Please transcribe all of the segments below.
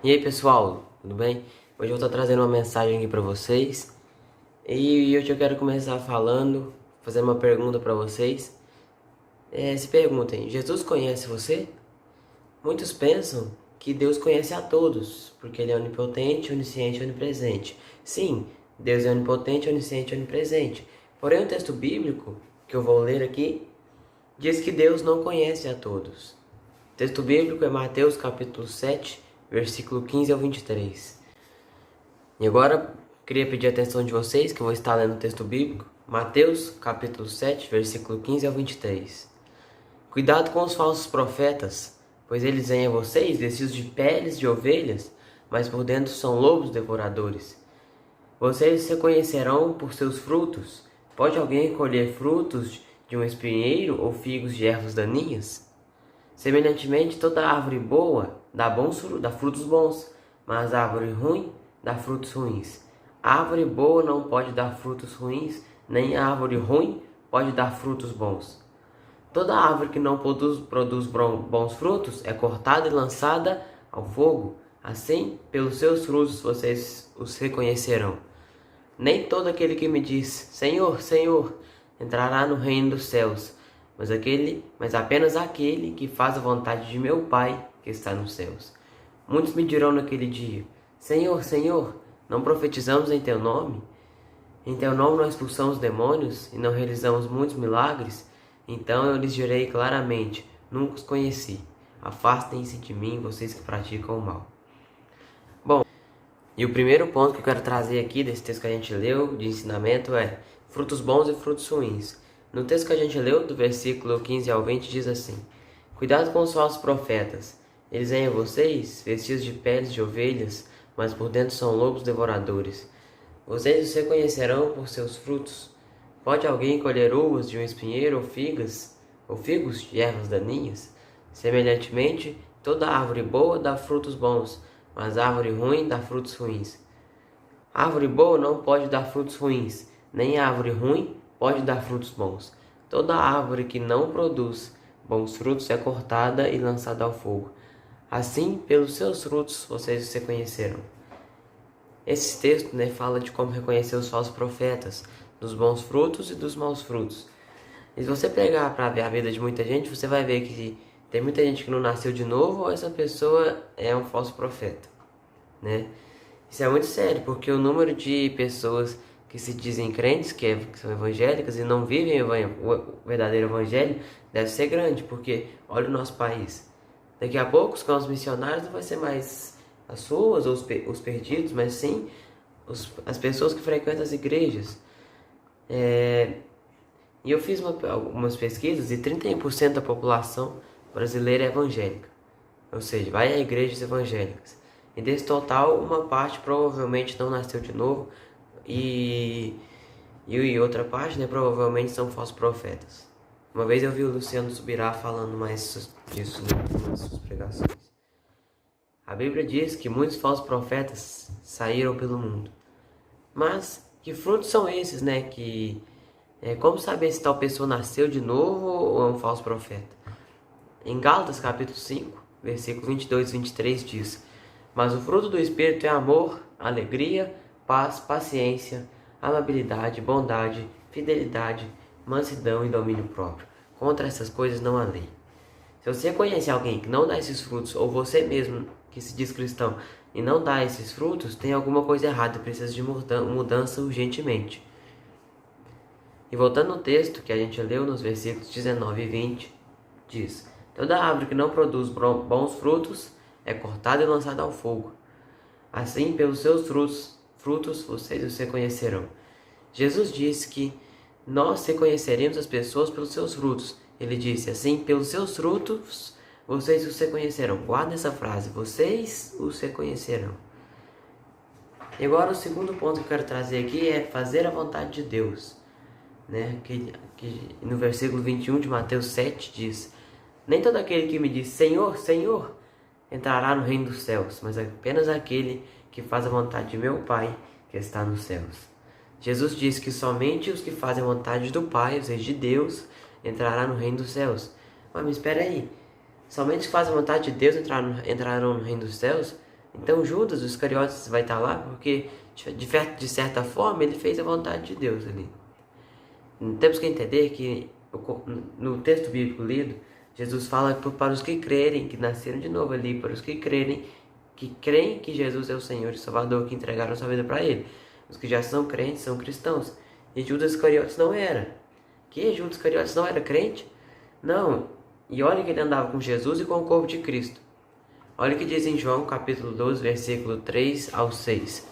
E aí pessoal, tudo bem? Hoje eu estou trazendo uma mensagem aqui para vocês e hoje eu quero começar falando, fazendo uma pergunta para vocês. Se perguntem, Jesus conhece você? Muitos pensam que Deus conhece a todos, porque Ele é onipotente, onisciente e onipresente. Sim, Deus é onipotente, onisciente e onipresente. Porém, o texto bíblico que eu vou ler aqui diz que Deus não conhece a todos. O texto bíblico é Mateus capítulo 7, versículo 15 ao 23. E agora, queria pedir a atenção de vocês, que eu vou estar lendo o texto bíblico. Mateus capítulo 7, versículo 15 ao 23. Cuidado com os falsos profetas, pois eles vêm a vocês vestidos de peles de ovelhas, mas por dentro são lobos devoradores. Vocês se conhecerão por seus frutos. Pode alguém colher frutos de um espinheiro ou figos de ervas daninhas? Semelhantemente, toda árvore boa dá frutos bons, mas a árvore ruim dá frutos ruins. A árvore boa não pode dar frutos ruins, nem a árvore ruim pode dar frutos bons. Toda árvore que não produz bons frutos é cortada e lançada ao fogo. Assim, pelos seus frutos vocês os reconhecerão. Nem todo aquele que me diz, Senhor, Senhor, entrará no reino dos céus, mas apenas aquele que faz a vontade de meu Pai que está nos céus. Muitos me dirão naquele dia, Senhor, Senhor, não profetizamos em teu nome? Em teu nome não expulsamos demônios e não realizamos muitos milagres? Então eu lhes direi claramente, nunca os conheci. Afastem-se de mim, vocês que praticam o mal. Bom, e o primeiro ponto que eu quero trazer aqui desse texto que a gente leu, de ensinamento, é frutos bons e frutos ruins. No texto que a gente leu, do versículo 15 ao 20, diz assim: Cuidado com os falsos profetas. Eles vêm a vocês, vestidos de peles de ovelhas, mas por dentro são lobos devoradores. Vocês os reconhecerão por seus frutos. Pode alguém colher uvas de um espinheiro ou figos de ervas daninhas? Semelhantemente, toda árvore boa dá frutos bons, mas a árvore ruim dá frutos ruins. A árvore boa não pode dar frutos ruins, nem a árvore ruim pode dar frutos bons. Toda árvore que não produz bons frutos é cortada e lançada ao fogo. Assim, pelos seus frutos vocês se conhecerão. Esse texto fala de como reconhecer os falsos profetas, dos bons frutos e dos maus frutos. E se você pegar para ver a vida de muita gente, você vai ver que tem muita gente que não nasceu de novo ou essa pessoa é um falso profeta, né? Isso é muito sério, porque o número de pessoas que se dizem crentes, que são evangélicas e não vivem o verdadeiro evangelho, deve ser grande, porque olha o nosso país. Daqui a pouco os campos missionários não vai ser mais as suas ou os perdidos, mas sim as pessoas que frequentam as igrejas. E eu fiz algumas pesquisas e 31% da população brasileira é evangélica, ou seja, vai a igrejas evangélicas. E desse total, uma parte provavelmente não nasceu de novo e outra parte, provavelmente são falsos profetas. Uma vez eu vi o Luciano Subirá falando mais disso nas suas pregações. A Bíblia diz que muitos falsos profetas saíram pelo mundo. Mas que frutos são esses, como saber se tal pessoa nasceu de novo ou é um falso profeta? Em Gálatas capítulo 5, versículo 22 e 23 diz: Mas o fruto do Espírito é amor, alegria, paz, paciência, amabilidade, bondade, fidelidade, mansidão e domínio próprio. Contra essas coisas não há lei. Se você conhece alguém que não dá esses frutos, ou você mesmo que se diz cristão e não dá esses frutos, tem alguma coisa errada e precisa de mudança urgentemente. E voltando no texto que a gente leu nos versículos 19 e 20, diz: Toda árvore que não produz bons frutos é cortada e lançada ao fogo. Assim, pelos seus frutos vocês os reconhecerão. Jesus disse que nós reconheceremos as pessoas pelos seus frutos. Ele disse assim: pelos seus frutos vocês os reconhecerão. Guarda essa frase: vocês os reconhecerão. E agora o segundo ponto que eu quero trazer aqui é fazer a vontade de Deus. Que no versículo 21 de Mateus 7 diz: Nem todo aquele que me diz Senhor, Senhor, entrará no reino dos céus, mas apenas aquele que faz a vontade de meu Pai que está nos céus. Jesus disse que somente os que fazem a vontade do Pai, ou seja, de Deus, entrará no reino dos céus. Mas espera aí, somente os que fazem a vontade de Deus entrarão no reino dos céus? Então Judas, o Iscariotes, vai estar lá porque, de certa forma, ele fez a vontade de Deus ali. Temos que entender que no texto bíblico lido, Jesus fala para os que crerem, que nasceram de novo ali, para os que creem que Jesus é o Senhor e Salvador, que entregaram sua vida para Ele. Os que já são crentes são cristãos. E Judas Iscariotes não era. Que Judas Iscariotes não era crente? Não. E olha que ele andava com Jesus e com o corpo de Cristo. Olha o que diz em João capítulo 12, versículo 3 ao 6.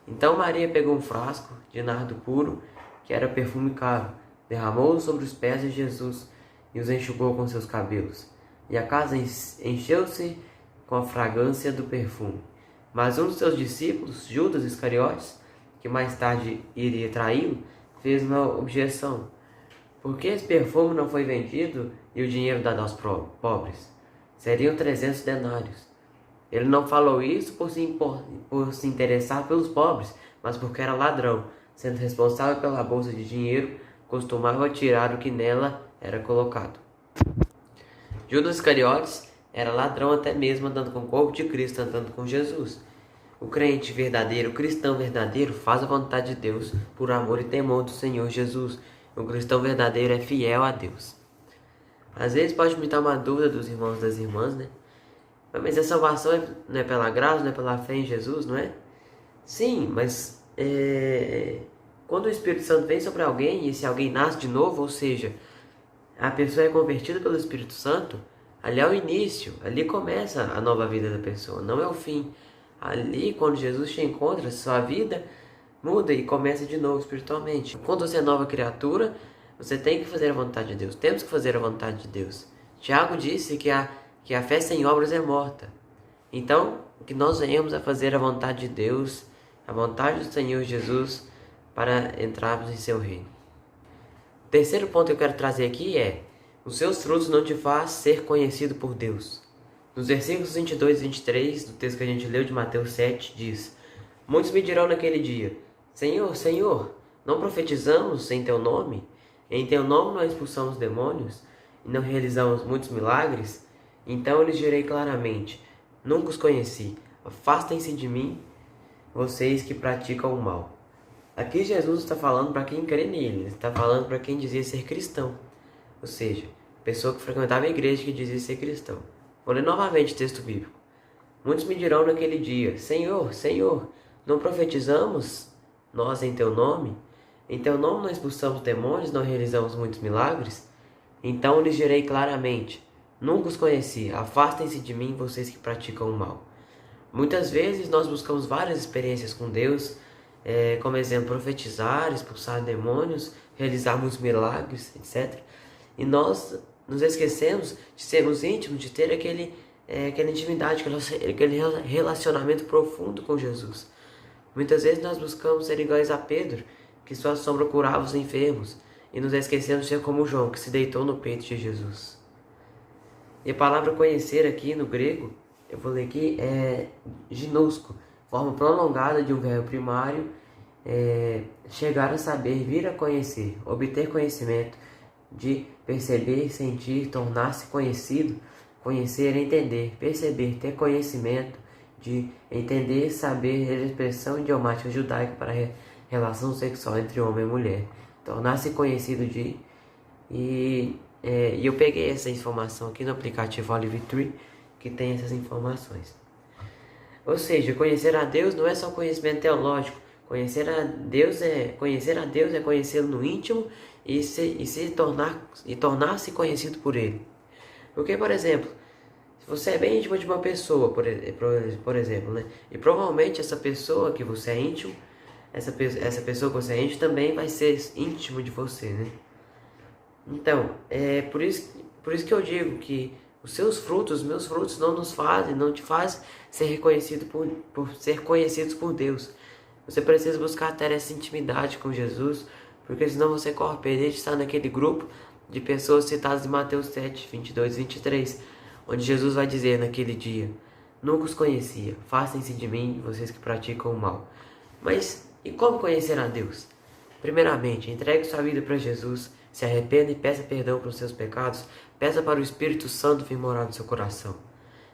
Então Maria pegou um frasco de nardo puro, que era perfume caro, derramou-o sobre os pés de Jesus e os enxugou com seus cabelos. E a casa encheu-se com a fragrância do perfume. Mas um dos seus discípulos, Judas Iscariotes, que mais tarde iria traí-lo, fez uma objeção. Por que esse perfume não foi vendido e o dinheiro dado aos pobres? Seriam 300 denários. Ele não falou isso por se interessar pelos pobres, mas porque era ladrão, sendo responsável pela bolsa de dinheiro, costumava tirar o que nela era colocado. Judas Iscariotes era ladrão até mesmo andando com o corpo de Cristo, andando com Jesus. O crente verdadeiro, o cristão verdadeiro, faz a vontade de Deus por amor e temor do Senhor Jesus. O cristão verdadeiro é fiel a Deus. Às vezes pode me dar uma dúvida dos irmãos e das irmãs, né? Mas a salvação não é pela graça, não é pela fé em Jesus, não é? Sim, mas quando o Espírito Santo vem sobre alguém e se alguém nasce de novo, ou seja, a pessoa é convertida pelo Espírito Santo, ali é o início, ali começa a nova vida da pessoa, não é o fim. Ali, quando Jesus te encontra, sua vida muda e começa de novo espiritualmente. Quando você é nova criatura, você tem que fazer a vontade de Deus. Temos que fazer a vontade de Deus. Tiago disse que a fé sem obras é morta. Então, que nós venhamos a fazer a vontade de Deus, a vontade do Senhor Jesus, para entrarmos em seu reino. O terceiro ponto que eu quero trazer aqui é: os seus frutos não te faz ser conhecido por Deus. Nos versículos 22 e 23 do texto que a gente leu de Mateus 7, diz: muitos me dirão naquele dia: Senhor, Senhor, não profetizamos em teu nome? Em teu nome não expulsamos demônios? E não realizamos muitos milagres? Então eu lhes direi claramente: nunca os conheci. Afastem-se de mim, vocês que praticam o mal. Aqui Jesus está falando para quem crê nele. Ele está falando para quem dizia ser cristão. Ou seja, pessoa que frequentava a igreja que dizia ser cristão. Vou ler novamente o texto bíblico. Muitos me dirão naquele dia: Senhor, Senhor, não profetizamos nós em teu nome? Em teu nome não expulsamos demônios, não realizamos muitos milagres? Então lhes direi claramente: nunca os conheci. Afastem-se de mim, vocês que praticam o mal. Muitas vezes nós buscamos várias experiências com Deus, como exemplo, profetizar, expulsar demônios, realizar muitos milagres, etc. E nós nos esquecemos de sermos íntimos, de ter aquela intimidade, aquele relacionamento profundo com Jesus. Muitas vezes nós buscamos ser iguais a Pedro, que sua sombra curava os enfermos, e nos esquecemos de ser como João, que se deitou no peito de Jesus. E a palavra conhecer aqui no grego, eu vou ler aqui, é ginosko, forma prolongada de um verbo primário, chegar a saber, vir a conhecer, obter conhecimento, de perceber, sentir, tornar-se conhecido, conhecer, entender, perceber, ter conhecimento, de entender, saber, é a expressão idiomática judaica para relação sexual entre homem e mulher, tornar-se conhecido de... E eu peguei essa informação aqui no aplicativo Olive3, que tem essas informações. Ou seja, conhecer a Deus não é só conhecimento teológico. Conhecer a Deus é conhecê-lo no íntimo e tornar-se conhecido por Ele. Porque, por exemplo, se você é bem íntimo de uma pessoa, por exemplo, né? E provavelmente essa pessoa que você é íntimo, essa pessoa que você é íntimo também vai ser íntimo de você, né? Então, por isso que eu digo que os meus frutos não te fazem ser reconhecido por ser conhecidos por Deus. Você precisa buscar ter essa intimidade com Jesus, porque senão você corre perigo de estar naquele grupo de pessoas citadas em Mateus 7, 22 e 23, onde Jesus vai dizer naquele dia: nunca os conhecia, afastem-se de mim, vocês que praticam o mal. Mas, e como conhecer a Deus? Primeiramente, entregue sua vida para Jesus, se arrependa e peça perdão pelos seus pecados, peça para o Espírito Santo vir morar no seu coração.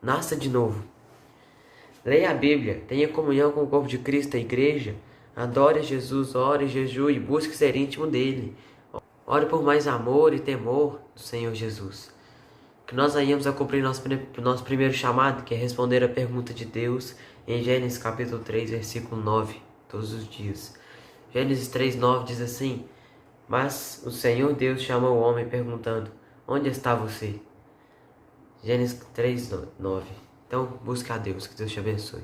Nasça de novo. Leia a Bíblia, tenha comunhão com o corpo de Cristo, a igreja. Adore Jesus, ore, jejue e busque ser íntimo dele. Ore por mais amor e temor do Senhor Jesus. Que nós venhamos a cumprir nosso primeiro chamado, que é responder a pergunta de Deus em Gênesis capítulo 3, versículo 9, todos os dias. Gênesis 3:9 diz assim: Mas o Senhor Deus chamou o homem perguntando: Onde está você? Gênesis 3:9. Então, busque a Deus. Que Deus te abençoe.